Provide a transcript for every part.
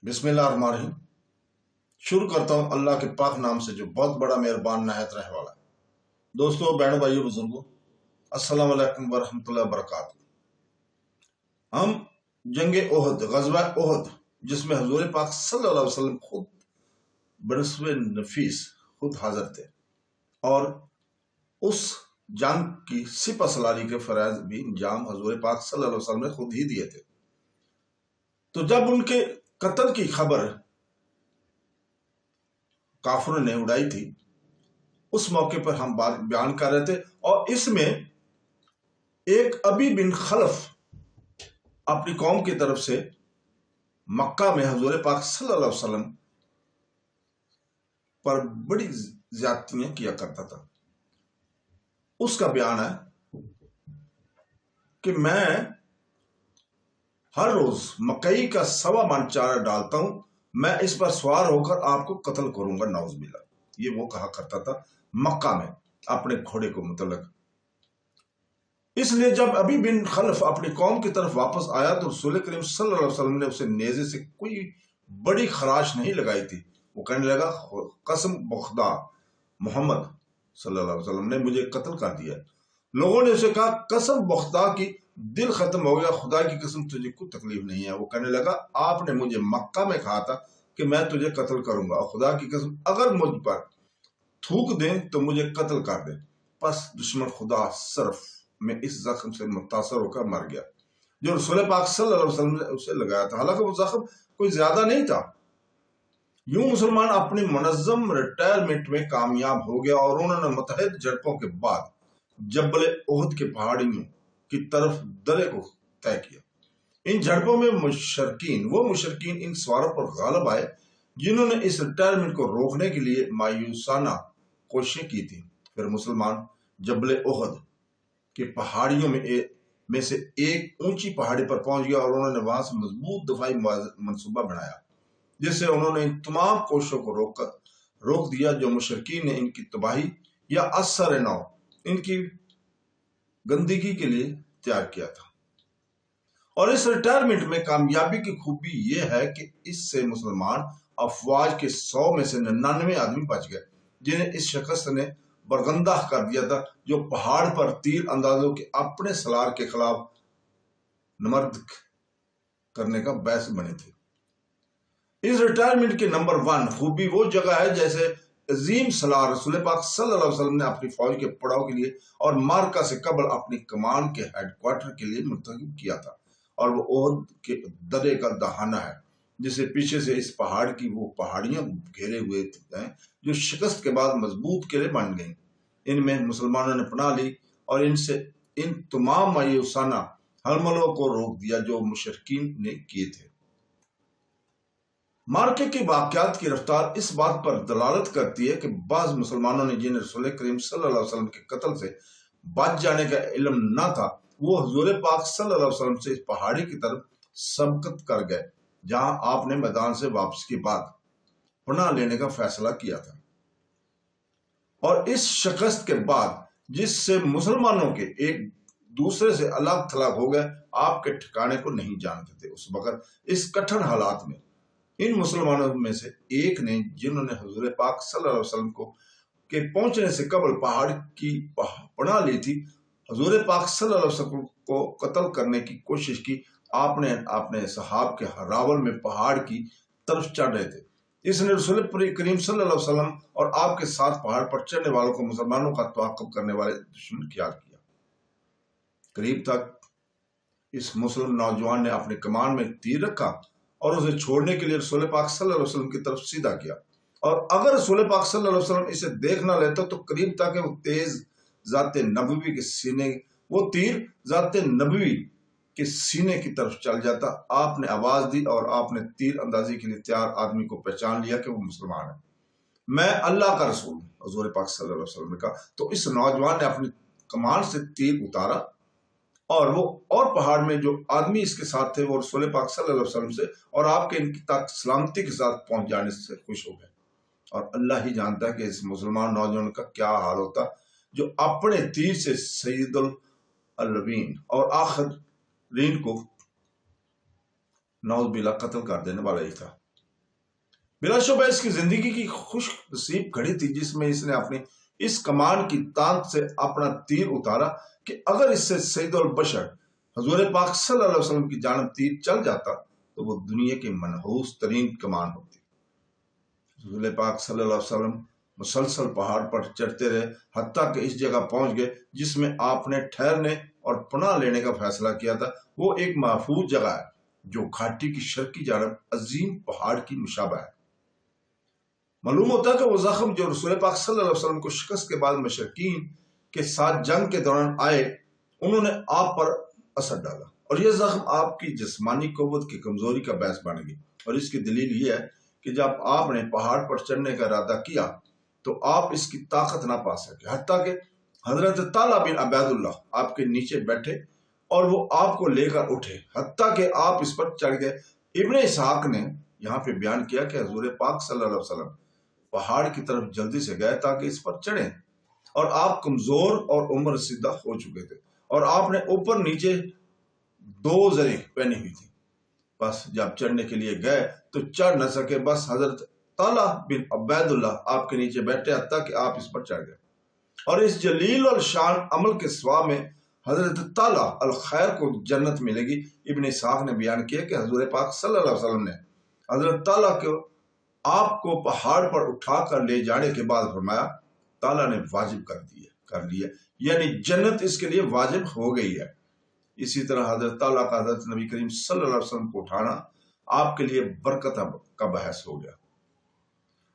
بسم اللہ الرحمن الرحیم۔ شروع کرتا ہوں اللہ کے پاک نام سے جو بہت بڑا مہربان نہایت رحم والا ہے۔ دوستو، بہنوں، بھائیو، بزرگوں، السلام علیکم ورحمۃ اللہ وبرکاتہ۔ ہم جنگ احد، غزوہ احد، جس میں حضور پاک صلی اللہ علیہ وسلم خود بنسب نفیس خود حاضر تھے، اور اس جنگ کی سپہ سالاری کے فرائض بھی انجام حضور پاک صلی اللہ علیہ وسلم نے خود ہی دیے تھے۔ تو جب ان کے قتل کی خبر کافروں نے اڑائی تھی، اس موقع پر ہم بات بیان کر رہے تھے، اور اس میں ایک ابی بن خلف اپنی قوم کی طرف سے مکہ میں حضور پاک صلی اللہ علیہ وسلم پر بڑی زیادتیاں کیا کرتا تھا۔ اس کا بیان ہے کہ میں ہر روز مکئی کا 1.25 من چارہ ڈالتا ہوں، میں اس پر سوار ہو کر آپ کو قتل کروں گا، نعوذ باللہ۔ یہ وہ کہا کرتا تھا مکہ میں اپنے گھوڑے کو متعلق۔ اس لیے جب ابی بن خلف اپنی قوم کی طرف واپس آیا تو رسول کریم صلی اللہ علیہ وسلم نے اسے نیزے سے کوئی بڑی خراش نہیں لگائی تھی۔ وہ کہنے لگا، قسم بخدا محمد صلی اللہ علیہ وسلم نے مجھے قتل کر دیا۔ لوگوں نے اسے کہا، قسم بخدا کی دل ختم ہو گیا، خدا کی قسم تجھے کوئی تکلیف نہیں ہے۔ وہ کہنے لگا، آپ نے مجھے مکہ میں کہا تھا کہ میں تجھے قتل کروں گا، اور خدا کی قسم اگر مجھ پر تھوک دیں تو مجھے قتل کر دیں۔ پس دشمن خدا صرف میں اس زخم سے متاثر ہو کر مر گیا جو رسول پاک صلی اللہ علیہ وسلم نے اسے لگایا تھا، حالانکہ وہ زخم کوئی زیادہ نہیں تھا۔ یوں مسلمان اپنی منظم ریٹائرمنٹ میں کامیاب ہو گیا، اور انہوں نے متحد جھڑپوں کے بعد جبل احد کے پہاڑیوں کی طرف درے کو طے کیا۔ ان جھڑپوں میں وہ مشرکین ان سواروں پر غالب آئے جنہوں نے اس ریٹائرمنٹ کو روکنے کے لیے مایوسانہ کوششیں کی تھی۔ پھر مسلمان جبل احد کے پہاڑیوں میں سے ایک اونچی پہاڑی پر پہنچ گیا، اور انہوں نے وہاں سے مضبوط دفاعی منصوبہ بنایا، جس سے انہوں نے ان تمام کوششوں کو روک دیا جو مشرکین نے ان کی تباہی یا اثر نو ان کی گندگی کے لیے تیار کیا تھا۔ اور اس ریٹائرمنٹ میں کامیابی کی خوبی یہ ہے کہ اس سے مسلمان افواج کے 100 میں سے 99 آدمی بچ گئے، جنہیں اس شخص نے برگندہ کر دیا تھا، جو پہاڑ پر تیر اندازوں کے اپنے سالار کے خلاف نمرد کرنے کا باعث بنے تھے۔ اس ریٹائرمنٹ کے نمبر 1 خوبی وہ جگہ ہے جیسے عظیم سالار رسول پاک صلی اللہ علیہ وسلم نے اپنی فوج کے پڑاؤ کے لیے اور مارکا سے قبل اپنی کمان کے ہیڈ کوارٹر کے لیے منتخب کیا تھا، اور وہ احد کے درے کا دہانہ ہے جسے پیچھے سے اس پہاڑ کی وہ پہاڑیاں گھیرے ہوئے ہیں جو شکست کے بعد مضبوط قلعے بن گئیں۔ ان میں مسلمانوں نے پناہ لی اور ان تمام مایوسانہ حملوں کو روک دیا جو مشرکین نے کیے تھے۔ مارکے کے واقعات کی رفتار اس بات پر دلالت کرتی ہے کہ بعض مسلمانوں نے جنہیں رسول کریم صلی اللہ علیہ وسلم کے قتل سے بچ جانے کا علم نہ تھا، وہ حضور پاک صلی اللہ علیہ وسلم سے اس پہاڑی کی طرف سبقت کر گئے جہاں آپ نے میدان سے واپسی کے بعد پناہ لینے کا فیصلہ کیا تھا۔ اور اس شکست کے بعد جس سے مسلمانوں کے ایک دوسرے سے الگ تھلگ ہو گئے، آپ کے ٹھکانے کو نہیں جانتے تھے۔ اس وقت اس کٹھن حالات میں ان مسلمانوں میں سے ایک نے، جنہوں نے حضور پاک صلی اللہ علیہ وسلم کے پہنچنے سے قبل پہاڑ کی پناہ لی تھی، حضور پاک صلی اللہ علیہ وسلم کو قتل کرنے کی کوشش کی۔ آپ نے اپنے صحاب کے راول میں پہاڑ کی طرف چڑھ رہے تھے۔ اس نے رسول کریم صلی اللہ علیہ وسلم اور آپ کے ساتھ پہاڑ پر چڑھنے والوں کو مسلمانوں کا تعاقب کرنے والے دشمن خیال کیا۔ قریب تک اس مسلم نوجوان نے اپنی کمان میں تیر رکھا اور اسے چھوڑنے کے لیے رسول پاک صلی اللہ علیہ وسلم کی طرف سیدھا کیا، اور اگر رسول پاک صلی اللہ علیہ وسلم اسے دیکھ نہ لیتا تو قریب تھا کہ وہ تیر ذات نبوی کے سینے کی طرف چل جاتا۔ آپ نے آواز دی اور آپ نے تیر اندازی کے لیے تیار آدمی کو پہچان لیا کہ وہ مسلمان ہے۔ میں اللہ کا رسول ہوں، حضور پاک صلی اللہ علیہ وسلم نے کہا۔ تو اس نوجوان نے اپنی کمان سے تیر اتارا، اور پہاڑ میں جو آدمی اس کے ساتھ تھے وہ رسول پاک صلی اللہ علیہ وسلم سے اور آپ کے ان کی تک سلامتی کے ساتھ پہنچ جانے سے خوش ہو گئے۔ اور اللہ ہی جانتا ہے کہ اس مسلمان نوجوان کا کیا حال ہوتا جو اپنے تیر سے سید الاولین اور آخرین کو نعوذ باللہ قتل کر دینے والا ہی تھا۔ بلا شبہ اس کی زندگی کی خوش نصیب گھڑی تھی جس میں اس نے اپنی اس کمان کی تانت سے اپنا تیر اتارا کہ اگر اس سے سید البشر حضور پاک صلی اللہ علیہ وسلم کی جانب تیر چل جاتا تو وہ دنیا کی منحوس ترین کمان ہوتی۔ حضور پاک صلی اللہ علیہ وسلم مسلسل پہاڑ پر چڑھتے رہے، حتیٰ کہ اس جگہ پہنچ گئے جس میں آپ نے ٹھہرنے اور پناہ لینے کا فیصلہ کیا تھا۔ وہ ایک محفوظ جگہ ہے جو گھاٹی کی شرقی جانب عظیم پہاڑ کی مشابہ ہے۔ معلوم ہوتا ہے کہ وہ زخم جو رسول پاک صلی اللہ علیہ وسلم کو شکست کے بعد مشرکین کے ساتھ جنگ کے دوران آئے، انہوں نے آپ پر اثر ڈالا، اور یہ زخم آپ کی جسمانی قوت کی کمزوری کا باعث بن گئی۔ اور اس کی دلیل یہ ہے کہ جب آپ نے پہاڑ پر چڑھنے کا ارادہ کیا تو آپ اس کی طاقت نہ پا سکے، حتیٰ کہ حضرت طلحہ بن عبید اللہ آپ کے نیچے بیٹھے اور وہ آپ کو لے کر اٹھے، حتیٰ کہ آپ اس پر چڑھ گئے۔ ابن اسحاق نے یہاں پہ بیان کیا کہ حضور پاک صلی اللہ علیہ وسلم پہاڑ کی طرف جلدی سے گئے تاکہ اس پر چڑھیں، اور آپ کمزور اور عمر رسیدہ ہو چکے تھے، اور آپ نے اوپر نیچے 2 زریں پہنی ہوئی تھی۔ بس جب چڑھنے کے لیے گئے تو چڑھ نہ سکے، بس حضرت طلحہ بن عبید اللہ آپ کے نیچے بیٹھے حتیٰ کہ آپ اس پر چڑھ گئے۔ اور اس جلیل الشان عمل کے ثواب میں حضرت طلحہ الخیر کو جنت ملے گی۔ ابن اسحاق نے بیان کیا کہ حضور پاک صلی اللہ علیہ وسلم نے حضرت طلحہ کو آپ کو پہاڑ پر اٹھا کر لے جانے کے بعد فرمایا، طلحہ نے واجب کر لیا، یعنی جنت اس کے لیے واجب ہو گئی ہے۔ اسی طرح حضرت طلحہ کا حضرت نبی کریم صلی اللہ علیہ وسلم کو اٹھانا آپ کے لیے برکت کا باعث ہو گیا،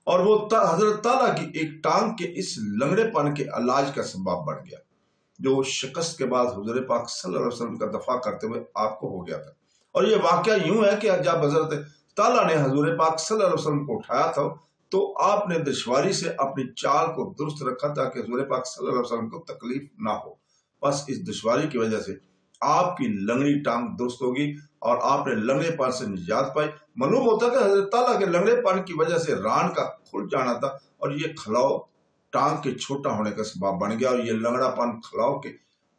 اور وہ حضرت طلحہ کی ایک ٹانگ کے اس لنگڑے پن کے علاج کا سبب بن گیا جو شکست کے بعد حضور پاک صلی اللہ علیہ وسلم کا دفاع کرتے ہوئے آپ کو ہو گیا تھا۔ اور یہ واقعہ یوں ہے کہ جب حضرت طلحہ نے حضور پاک صلی اللہ علیہ وسلم کو اٹھایا تھا تو آپ نے دشواری سے اپنی چال کو درست رکھا تاکہ حضور پاک صلی اللہ علیہ وسلم کو تکلیف نہ ہو۔ بس اس دشواری کی وجہ سے آپ کی لنگڑی ٹانگ درست ہوگی اور آپ نے لنگڑے پن سے نجات پائی۔ معلوم ہوتا ہے کہ حضرت طلحہ کے لنگڑے پن کی وجہ سے ران کا کھل جانا تھا، اور یہ کھلاؤ ٹانگ کے چھوٹا ہونے کا سبب بن گیا، اور یہ لنگڑا پن کھلاؤ کے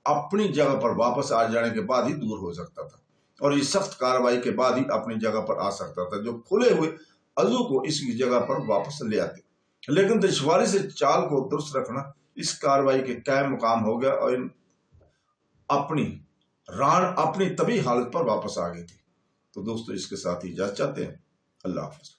اپنی جگہ پر واپس آ جانے کے بعد ہی دور ہو سکتا تھا، اور یہ سخت کارروائی کے بعد ہی اپنی جگہ پر آ سکتا تھا جو کھلے ہوئے عضو کو اس کی جگہ پر واپس لے آتے۔ لیکن دشواری سے چال کو درست رکھنا اس کارروائی کے قائم مقام ہو گیا، اور ران اپنی طبیعی حالت پر واپس آ گئی تھی۔ تو دوستو اس کے ساتھ ہی اجازت چاہتے ہیں۔ اللہ حافظ۔